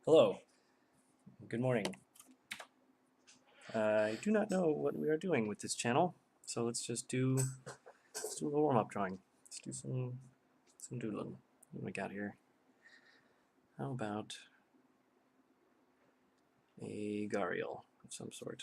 Hello, good morning. I do not know what we are doing with this channel, so let's do a little warm-up drawing. Let's do some doodling. What do we got here? How about a gharial of some sort?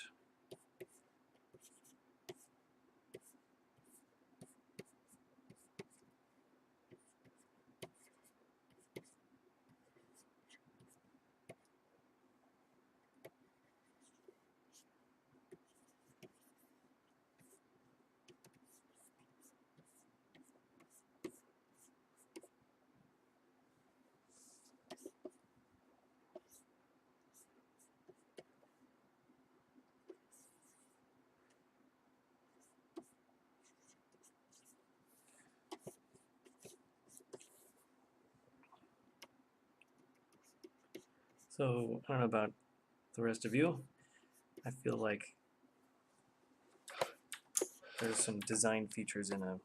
So I don't know about the rest of you. I feel like there's some design features in a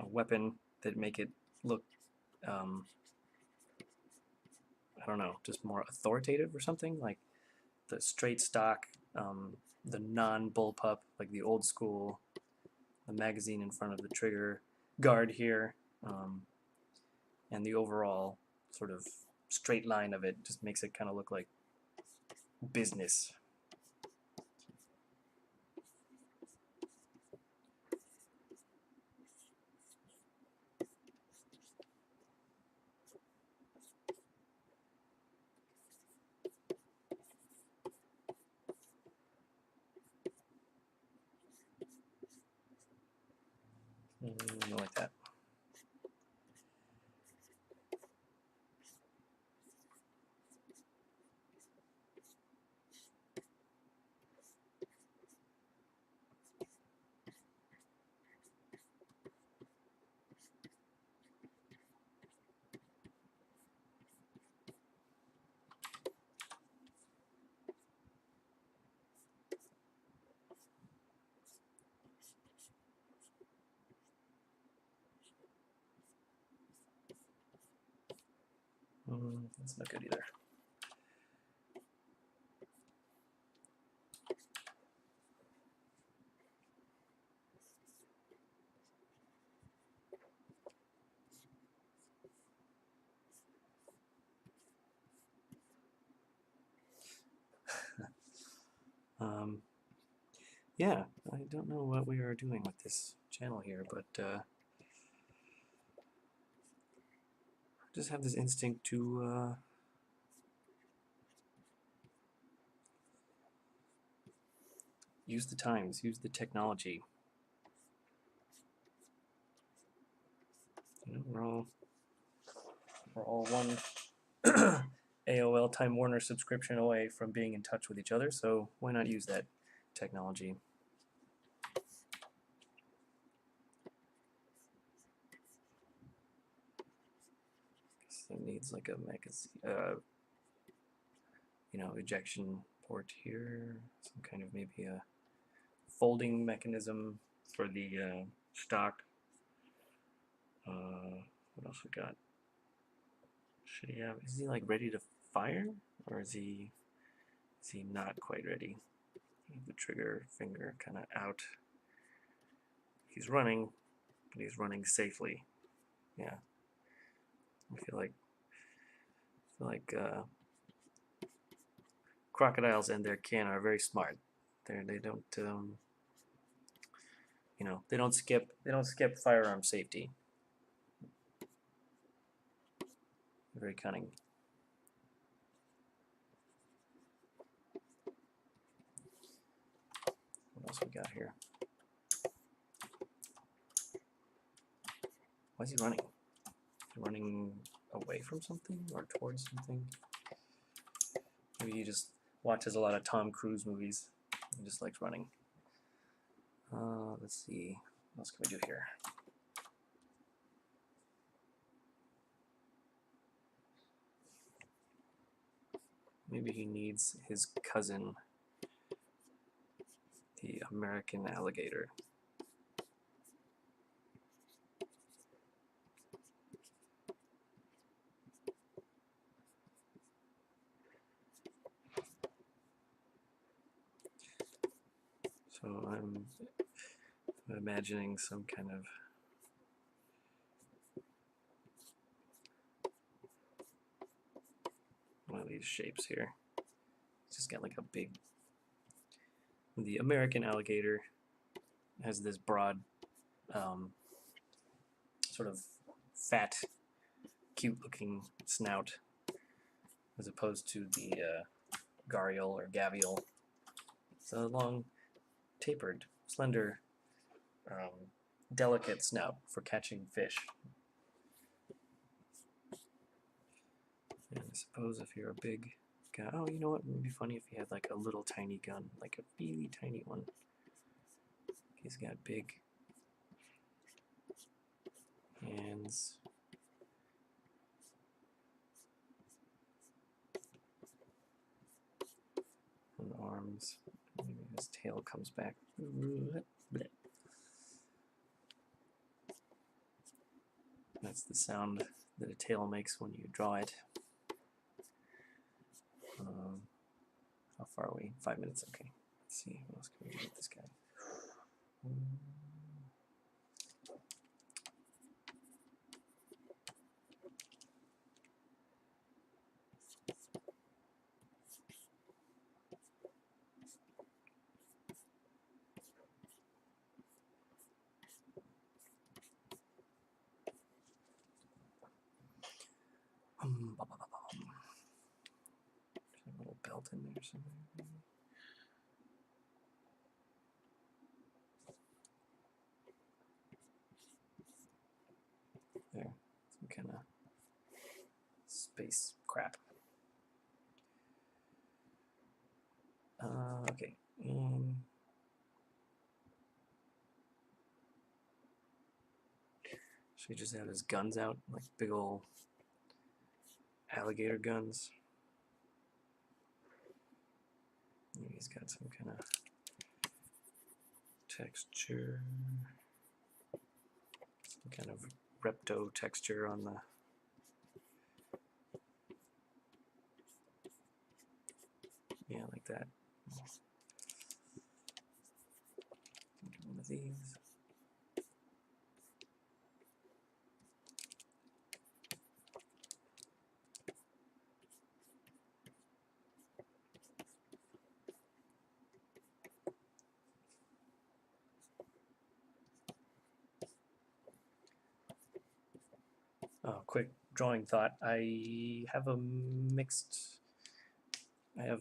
weapon that make it look, um, I don't know, just more authoritative or something. Like the straight stock, the non-bullpup, like the old school, the magazine in front of the trigger guard here, and the overall sort of straight line of it just makes it kind of look like business. Like that. That's not good either. Yeah, I don't know what we are doing with this channel here, but just have this instinct to use the times, use the technology. You know, we're all one AOL Time Warner subscription away from being in touch with each other, so why not use that technology? So it needs like a magazine, ejection port here, some kind of maybe a folding mechanism for the stock. What else we got? Should he have? Is he like ready to fire, or is he not quite ready? The trigger finger kind of out. He's running, but he's running safely. Yeah, I feel like crocodiles and their kin are very smart. They don't they don't skip firearm safety. They're very cunning. What else we got here? Why is he running? Running away from something or towards something? Maybe he just watches a lot of Tom Cruise movies and just likes running. Let's see. What else can we do here? Maybe he needs his cousin, the American alligator. I'm imagining some kind of one of these shapes here. It's just got like a big. The American alligator has this broad, sort of fat, cute-looking snout, as opposed to the gharial or gavial. It's a long, tapered, slender, delicate snout for catching fish. And I suppose if you're a big guy, oh, you know what? It would be funny if he had like a little tiny gun, like a really tiny one. He's got big hands. And arms. Maybe his tail comes back. That's the sound that a tail makes when you draw it. How far are we? 5 minutes, okay. Let's see, what else can we do with this guy? There's a little belt in there somewhere. There, some kind of space crap. Okay. Should we just have his guns out, like big old alligator guns? Maybe he's got some kind of texture, some kind of repto texture on the. Yeah, like that. One of these. Oh, quick drawing thought. I have a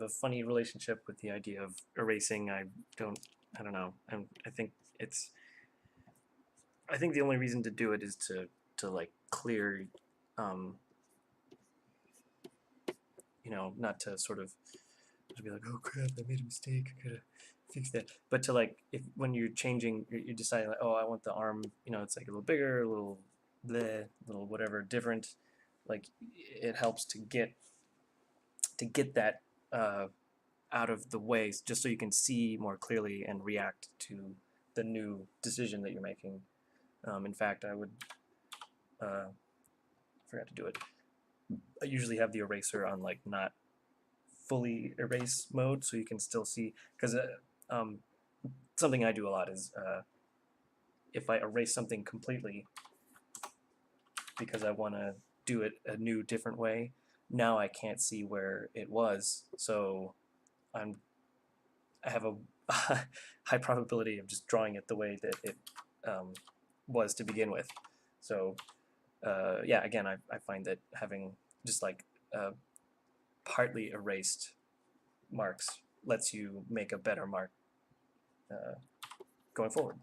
funny relationship with the idea of erasing. I don't know. I think the only reason to do it is to like clear, not to sort of to be like, oh crap, I made a mistake, I gotta fix that. But to like, when you're changing, you're deciding like, oh, I want the arm, it's like a little bigger, a little bleh, little whatever, different. Like, it helps to get that out of the way, just so you can see more clearly and react to the new decision that you're making. In fact, I would forgot to do it. I usually have the eraser on like not fully erase mode, so you can still see, because something I do a lot is if I erase something completely because I want to do it a new, different way, now I can't see where it was, so I have a high probability of just drawing it the way that it was to begin with. So yeah, again, I find that having just like partly erased marks lets you make a better mark going forward.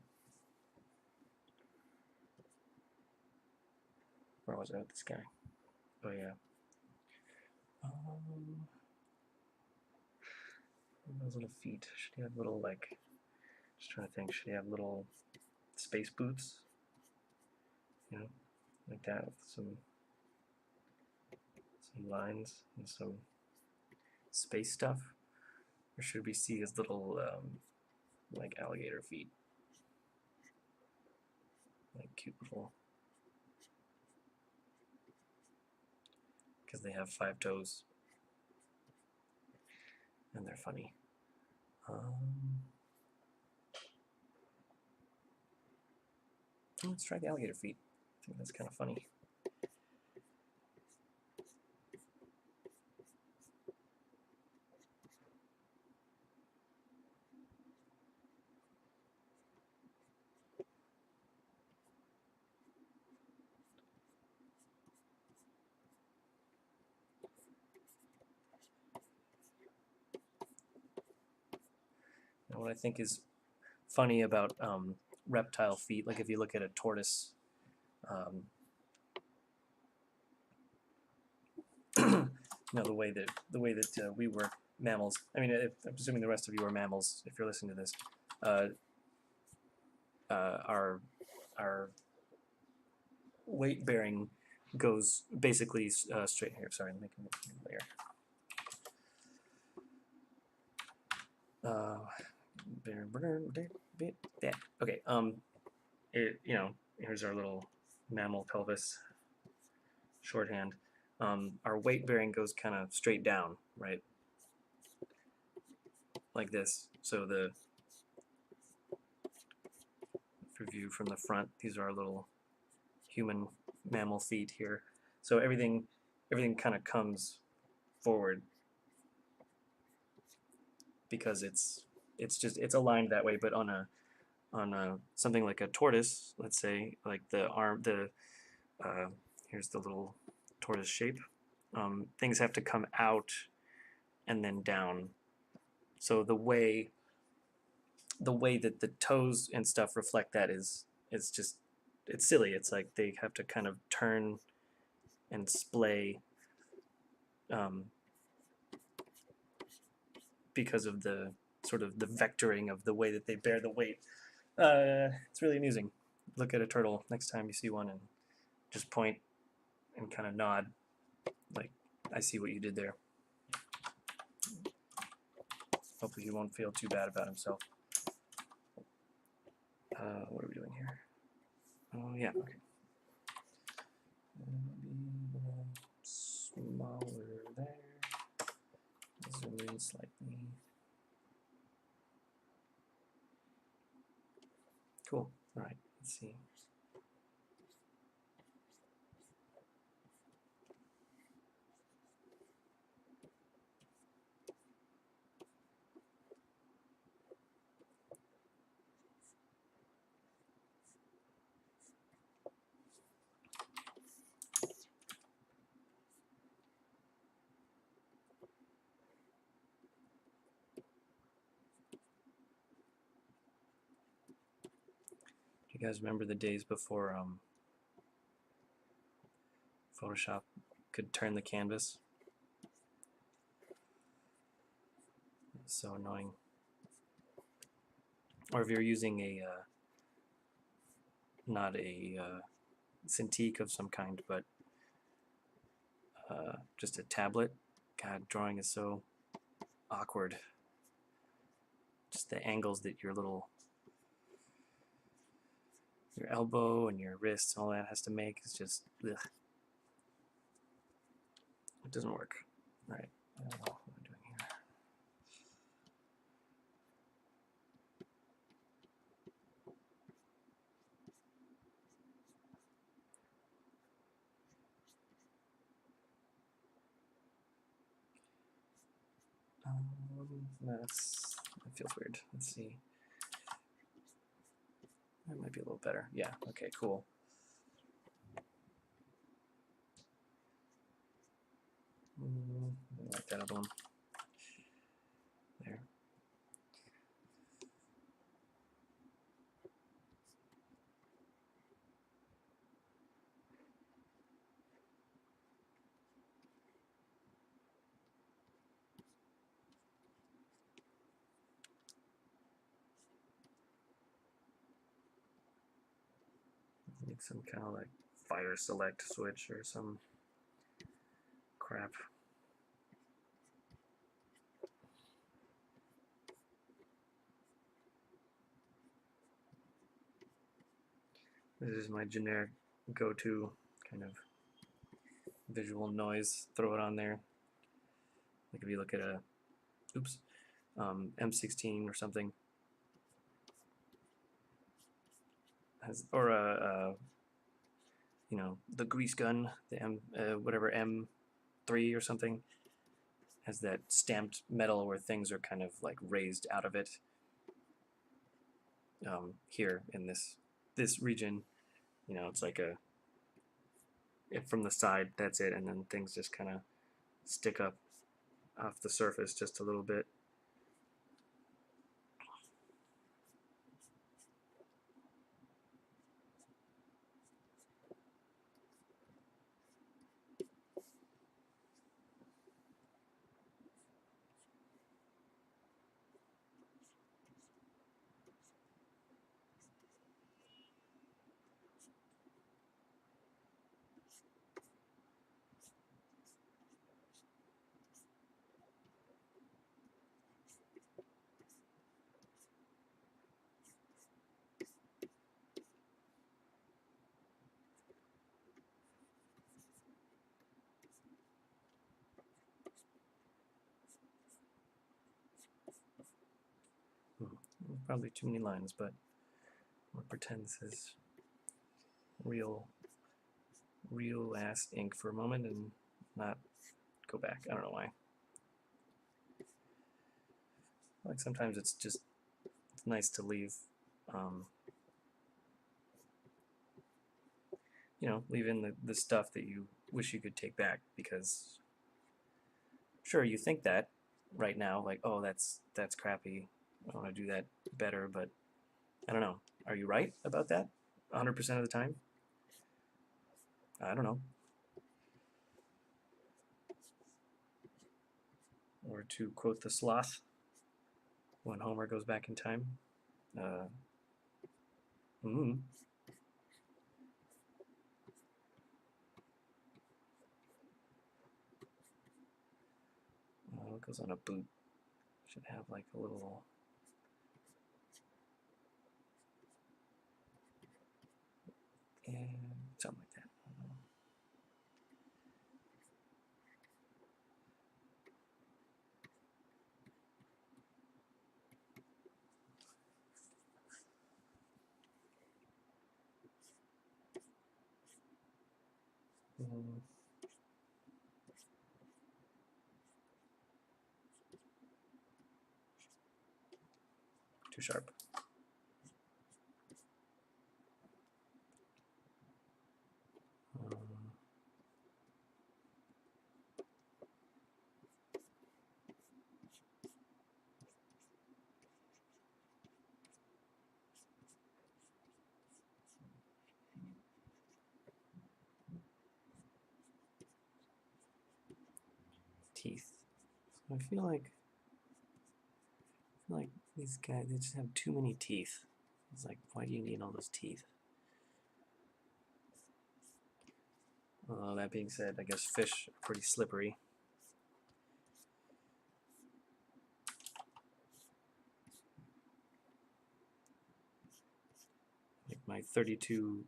Where was I with this guy? Oh yeah. Those little feet. Should he have little, like, just trying to think, should he have little space boots? Like that, with some lines and some space stuff? Or should we see his little like alligator feet? Like cute little, because they have 5 toes and they're funny. Let's try the alligator feet. I think that's kind of funny. And what I think is funny about reptile feet, like if you look at a tortoise, the way that we work mammals. I mean, I'm assuming the rest of you are mammals if you're listening to this. Our weight bearing goes basically straight here. Sorry, let me make it layer. Okay. Here's our little mammal pelvis shorthand. Our weight bearing goes kind of straight down, right? Like this. So the view from the front, these are our little human mammal feet here. So everything kind of comes forward because it's aligned that way. But on a something like a tortoise, let's say, like the arm, here's the little tortoise shape. Things have to come out and then down. So the way that the toes and stuff reflect that it's silly. It's like they have to kind of turn and splay because of the sort of the vectoring of the way that they bear the weight. It's really amusing. Look at a turtle next time you see one and just point and kind of nod like, I see what you did there. Hopefully he won't feel too bad about himself. What are we doing here? Oh, yeah, okay. Smaller there. Zoom in slightly. Cool. All right, let's see. Do you guys remember the days before Photoshop could turn the canvas? It's so annoying. Or if you're using a not a Cintiq of some kind, but just a tablet. God, drawing is so awkward. Just the angles that your elbow and your wrist and all that has to make is just ugh. It doesn't work. All right, I don't know what I'm doing here. That feels weird. Let's see. That might be a little better. Yeah, okay, cool. I like that other one. There. Like some kind of like fire select switch or some crap. This is my generic go-to kind of visual noise. Throw it on there. Like if you look at a, M16 or something, or you know, the grease gun, the whatever M3 or something, has that stamped metal where things are kind of like raised out of it. Here in this region, you know, it's like from the side, that's it, and then things just kind of stick up off the surface just a little bit. Probably too many lines, but we'll pretend this is real ass ink for a moment and not go back. I don't know why. Like sometimes it's nice to leave, you know, leave in the stuff that you wish you could take back, because sure, you think that right now, like, oh, that's crappy, I want to do that better, but I don't know. Are you right about that 100% of the time? I don't know. Or to quote the sloth, when Homer goes back in time, it goes on a boot. Should have like a little. And something like that. Too sharp. Teeth. I feel like these guys, they just have too many teeth. It's like, why do you need all those teeth? That being said, I guess fish are pretty slippery. Like my 32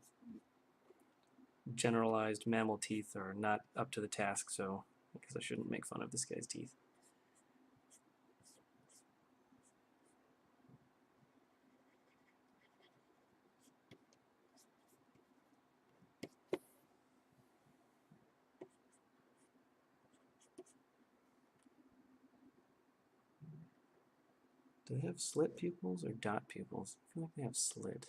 generalized mammal teeth are not up to the task, so I guess I shouldn't make fun of this guy's teeth. Do they have slit pupils or dot pupils? I feel like they have slit.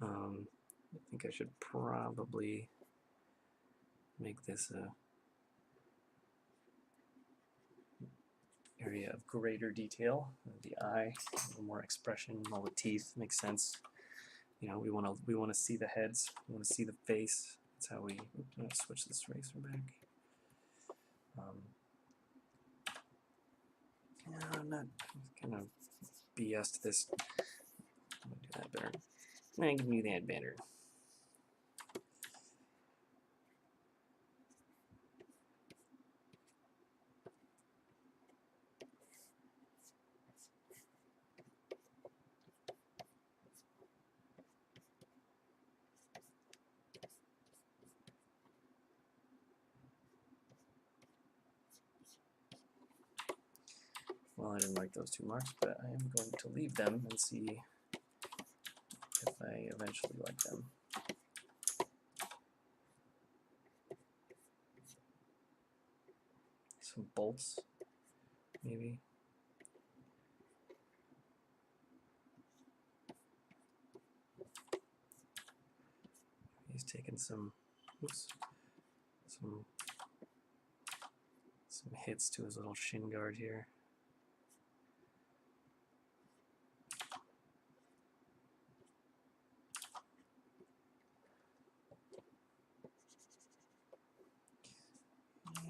I think I should probably make this a area of greater detail. The eye, a little more expression. All the teeth makes sense. You know, we want to see the heads. We want to see the face. That's how we. Oops, I'm gonna switch this eraser back. No, I'm not kind of BS this. I'm gonna do that better. I'm gonna give you that better. Well, I didn't like those 2 marks, but I am going to leave them and see if I eventually like them. Some bolts, maybe. He's taking some, oops, some hits to his little shin guard here.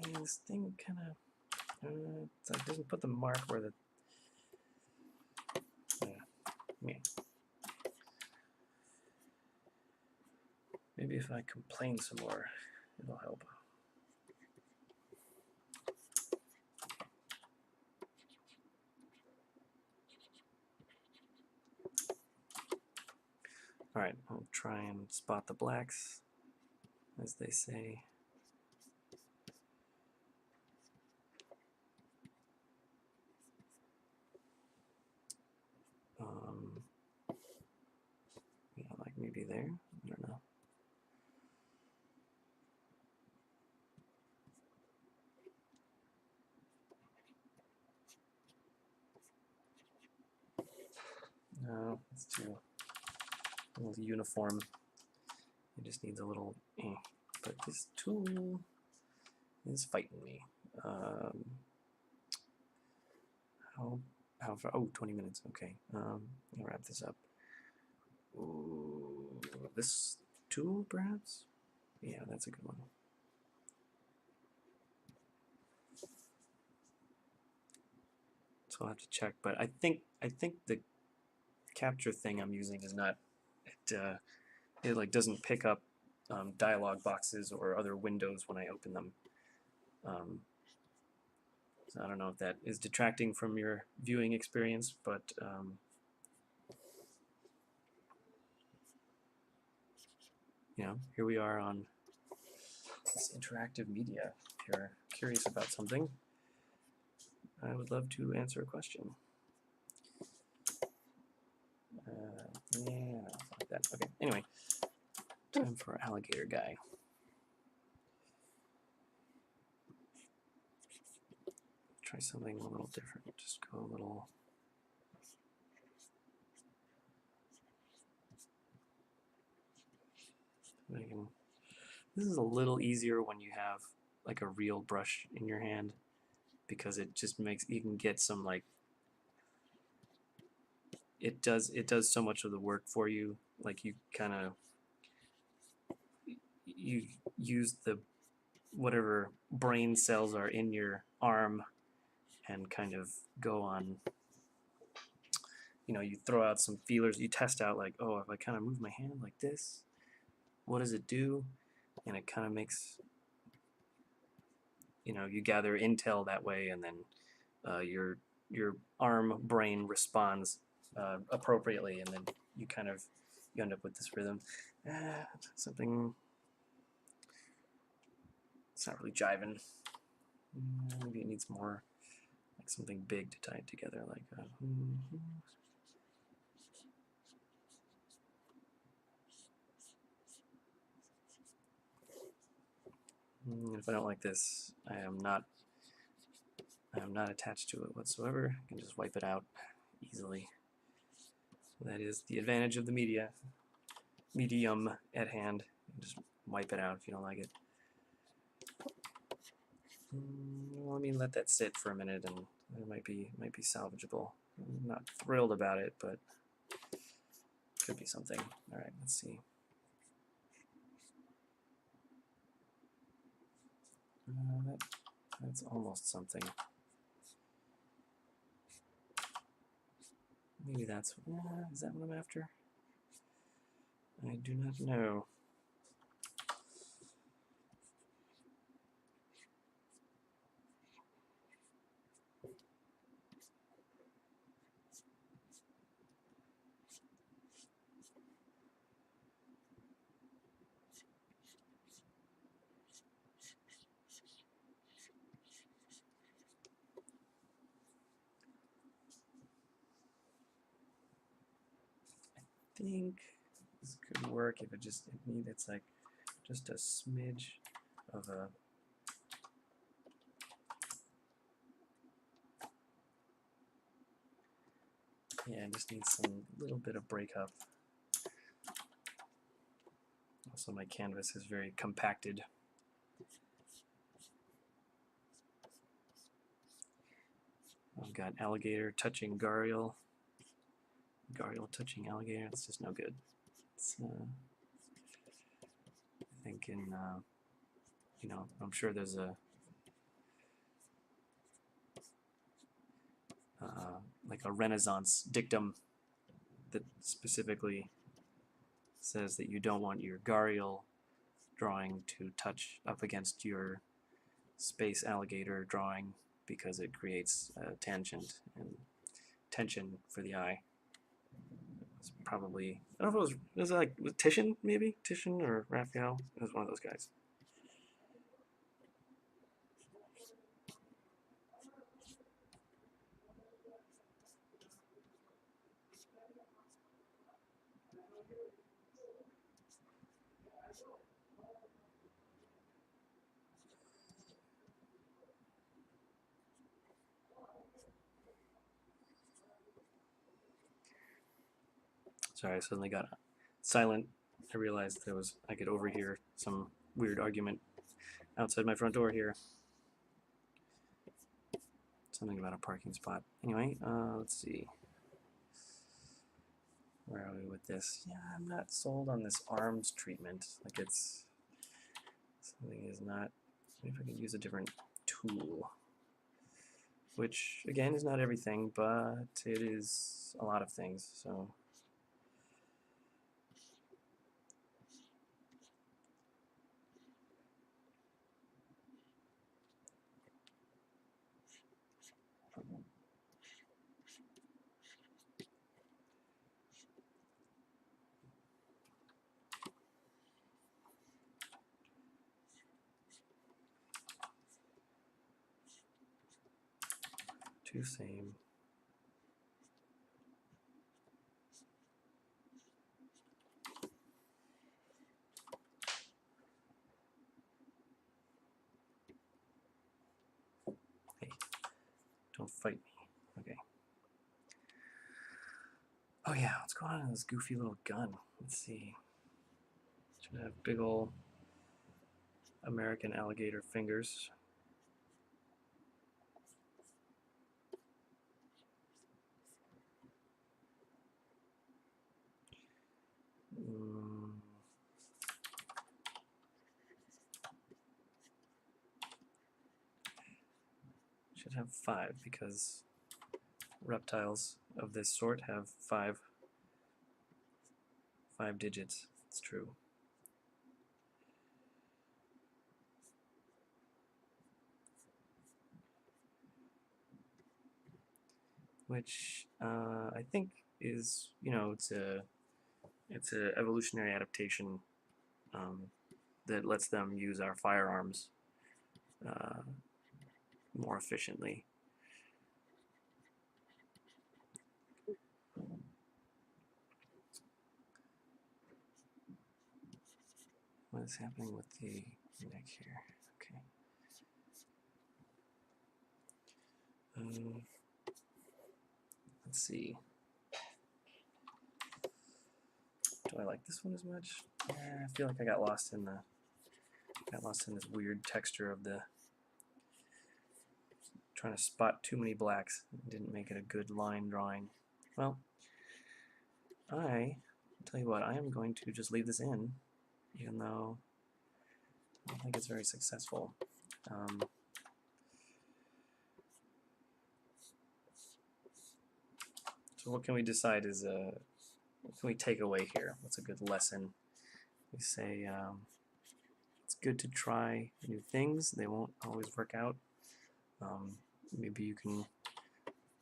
And this thing kind of it doesn't put the mark where the yeah. Maybe if I complain some more, it'll help. Alright, I'll try and spot the blacks, as they say. Yeah, like maybe there, I don't know. No, it's too a little uniform. It just needs a little but this tool is fighting me. How far? Oh, 20 minutes. Okay. I'll wrap this up. Ooh, this tool, perhaps? Yeah, that's a good one. So I'll have to check, but I think the capture thing I'm using is not it like doesn't pick up dialog boxes or other windows when I open them. So I don't know if that is detracting from your viewing experience, but you know, here we are on this interactive media. If you're curious about something, I would love to answer a question. Yeah, like that. Okay. Anyway, time for alligator guy. Try something a little different. Just go a little. This is a little easier when you have like a real brush in your hand, because it just makes you can get some like it does so much of the work for you. Like you kind of you use the whatever brain cells are in your arm and kind of go on, you know, you throw out some feelers, you test out like, oh, if I kind of move my hand like this, what does it do? And it kind of makes, you know, you gather intel that way, and then your arm brain responds appropriately, and then you end up with this rhythm. Something, it's not really jiving. Maybe it needs more like something big to tie it together, like if I don't like this, I am not attached to it whatsoever. I can just wipe it out easily. That is the advantage of the medium at hand. Just wipe it out if you don't like it. Let me let that sit for a minute, and it might be salvageable. I'm not thrilled about it, but could be something. All right, let's see. That's almost something. Maybe that's is that what I'm after? I do not know. think this could work if it's like just a smidge of a it just needs some little bit of breakup. Also, my canvas is very compacted. I've got alligator touching gharial. Gharial touching alligator. That's just no good. It's, I think in, you know, I'm sure there's a like a Renaissance dictum that specifically says that you don't want your gharial drawing to touch up against your space alligator drawing because it creates a tangent and tension for the eye. It's probably, I don't know if was it like Titian, maybe? Titian or Raphael? It was one of those guys. Sorry, I suddenly got silent. I realized I could overhear some weird argument outside my front door here. Something about a parking spot. Anyway, let's see. Where are we with this? Yeah, I'm not sold on this arms treatment. Like something is not, maybe if I could use a different tool. Which, again, is not everything, but it is a lot of things, so. Two same. Hey, don't fight me. Okay. Oh yeah, what's going on in this goofy little gun? Let's see. Should have big ol' American alligator fingers. Should have 5 because reptiles of this sort have 5 digits. It's true. Which I think is, you know, it's a evolutionary adaptation that lets them use our firearms more efficiently. What is happening with the neck here? Okay. Let's see. Do I like this one as much? I feel like I got lost in this weird texture of the trying to spot too many blacks. Didn't make it a good line drawing. Well, I'll tell you what, I am going to just leave this in, even though I don't think it's very successful. So what can we decide is, what can we take away here? What's a good lesson? We say it's good to try new things. They won't always work out. Maybe you can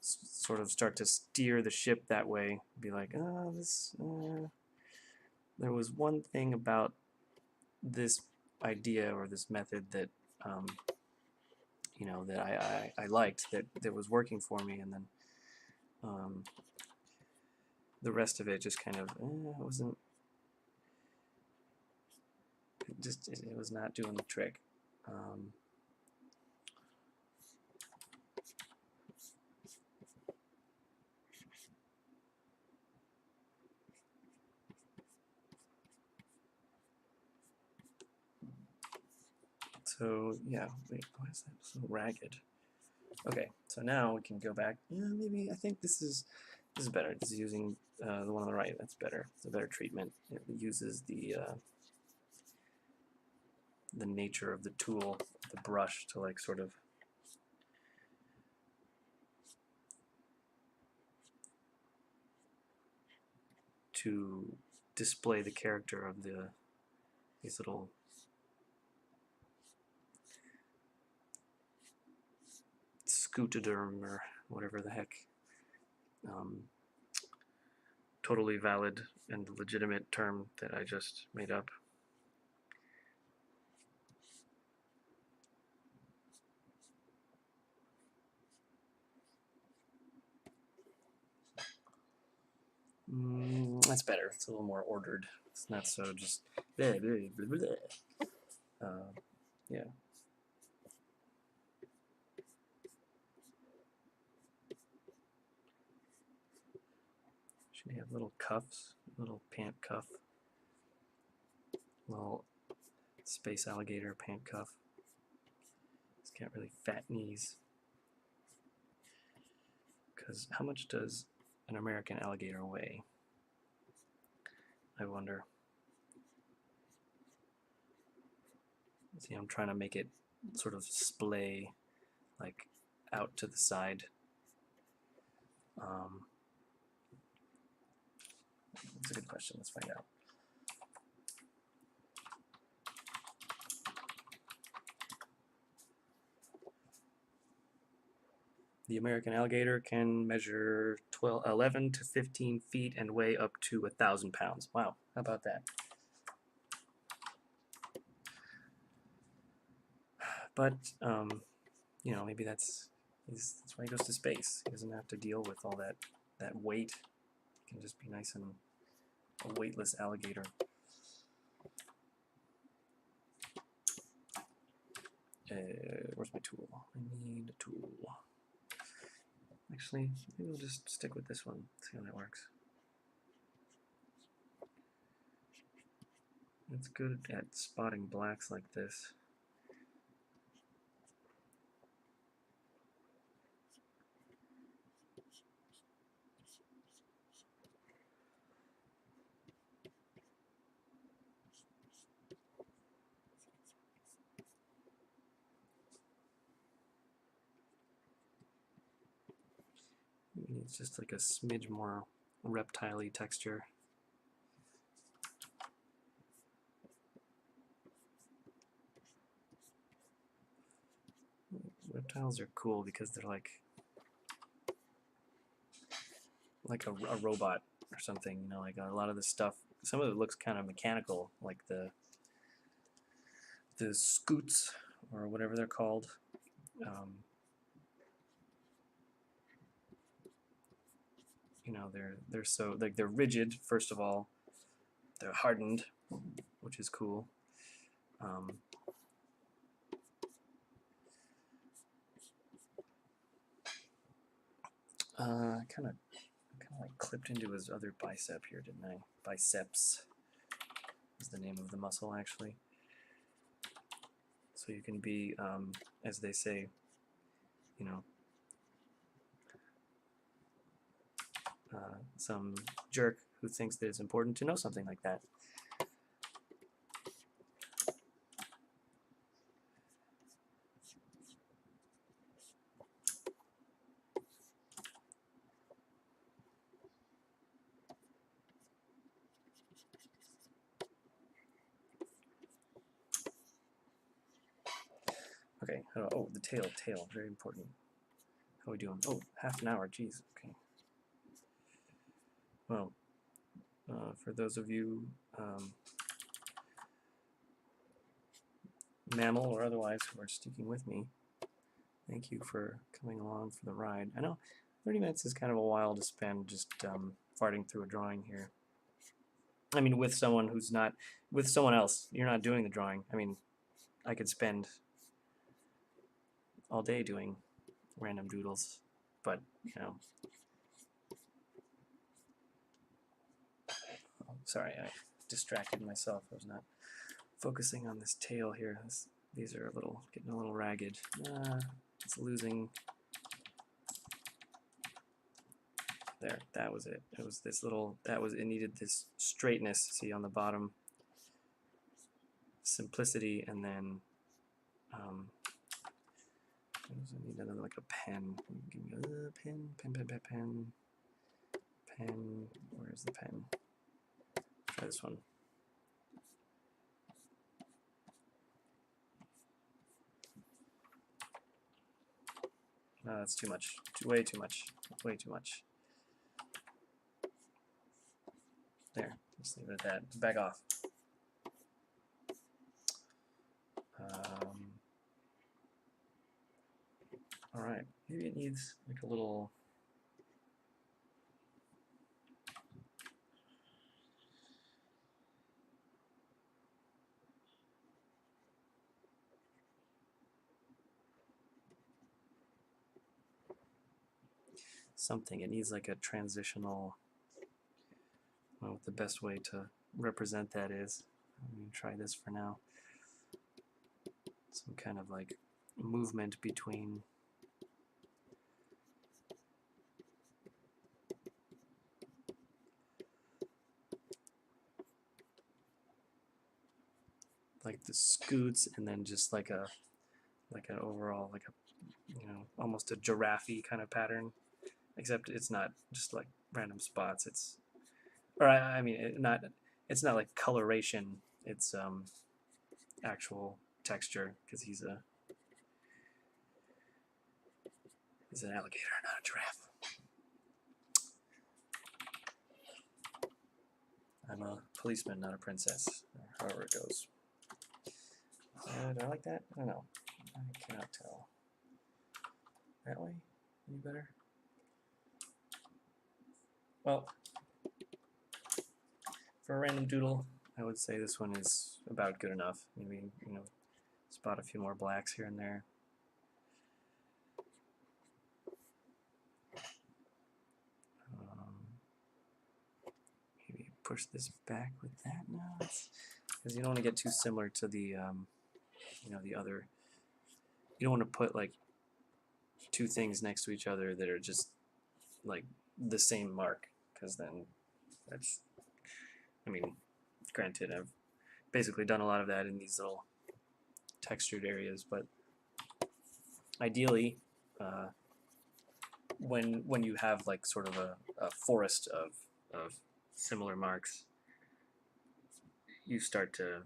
sort of start to steer the ship that way. Be like, there was one thing about this idea or this method that you know, that I liked, that was working for me, and then the rest of it just kind of wasn't. It was not doing the trick. So yeah, wait, why is that so ragged? Okay, so now we can go back. Yeah, maybe I think this is better. This is using the one on the right. That's better. It's a better treatment. It uses the nature of the tool, the brush, to like sort of to display the character of these little scutoderm or whatever the heck. Totally valid and legitimate term that I just made up. That's better. It's a little more ordered. It's not so just blah, blah, blah, blah. Yeah. Should have little cuffs, little pant cuff, little space alligator pant cuff. It's got really fat knees. Because how much does an American alligator weigh? I wonder. See, I'm trying to make it sort of splay, like out to the side. That's a good question. Let's find out. The American alligator can measure 11 to 15 feet and weigh up to 1,000 pounds. Wow, how about that? But, you know, maybe that's why he goes to space. He doesn't have to deal with all that weight. He can just be nice and a weightless alligator. Where's my tool? I need a tool. Actually, maybe we'll just stick with this one, see how that works. It's good at spotting blacks like this. It's just like a smidge more reptile-y texture. Reptiles are cool because they're like a robot or something, you know, like a lot of the stuff, some of it looks kind of mechanical, like the scoots or whatever they're called. You know, they're so like they're rigid. First of all, they're hardened, which is cool. Kind of like clipped into his other bicep here, didn't I? Biceps is the name of the muscle, actually. So you can be, as they say, you know, some jerk who thinks that it's important to know something like that. Okay, oh, the tail, very important. How are we doing? Oh, half an hour, geez, okay. Well, for those of you mammal or otherwise who are sticking with me, thank you for coming along for the ride. I know 30 minutes is kind of a while to spend just farting through a drawing here. I mean, with someone who's not, with someone else, you're not doing the drawing. I mean, I could spend all day doing random doodles, but, you know. Oh, sorry, I distracted myself. I was not focusing on this tail here. These are getting a little ragged. It's losing. There, that was it. It was this little, it needed this straightness, see, on the bottom. Simplicity, and then, I need another, like a pen. Give me a pen. Where's the pen? Try this one. No, that's too much. Way too much. Way too much. There, just leave it at that. Back off. Alright, maybe it needs like a little. Something. It needs like a transitional. I don't know what the best way to represent that is. I'm going to try this for now. Some kind of like movement between like the scoots, and then just like an overall, like a, you know, almost a giraffe-y kind of pattern, except it's not just like random spots. It's, or I mean, it's not like coloration. It's actual texture, because he's an alligator, not a giraffe. I'm a policeman, not a princess, or however it goes. Do I like that? I don't know. I cannot tell. That way? Any better? Well, for a random doodle, I would say this one is about good enough. Maybe, you know, spot a few more blacks here and there. Maybe push this back with that now, because you don't want to get too similar to the, you know, the other. You don't want to put like two things next to each other that are just like the same mark, because then that's, I mean, granted, I've basically done a lot of that in these little textured areas, but ideally, when you have like sort of a forest of similar marks, you start to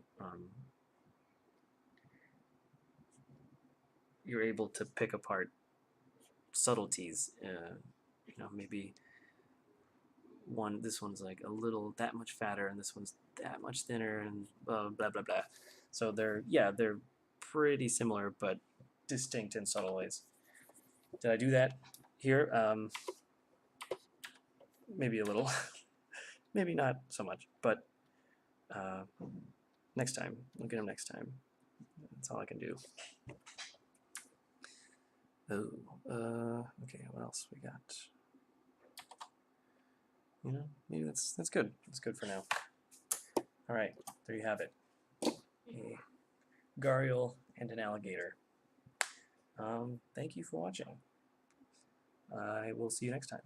you're able to pick apart subtleties. You know, maybe this one's like a little that much fatter, and this one's that much thinner, and blah blah blah. So they're pretty similar, but distinct in subtle ways. Did I do that here? Maybe a little. Maybe not so much, but next time. Look at him next time. That's all I can do. Oh, okay, what else we got? You know, maybe that's good. That's good for now. All right, there you have it. A gharial and an alligator. Thank you for watching. I will see you next time.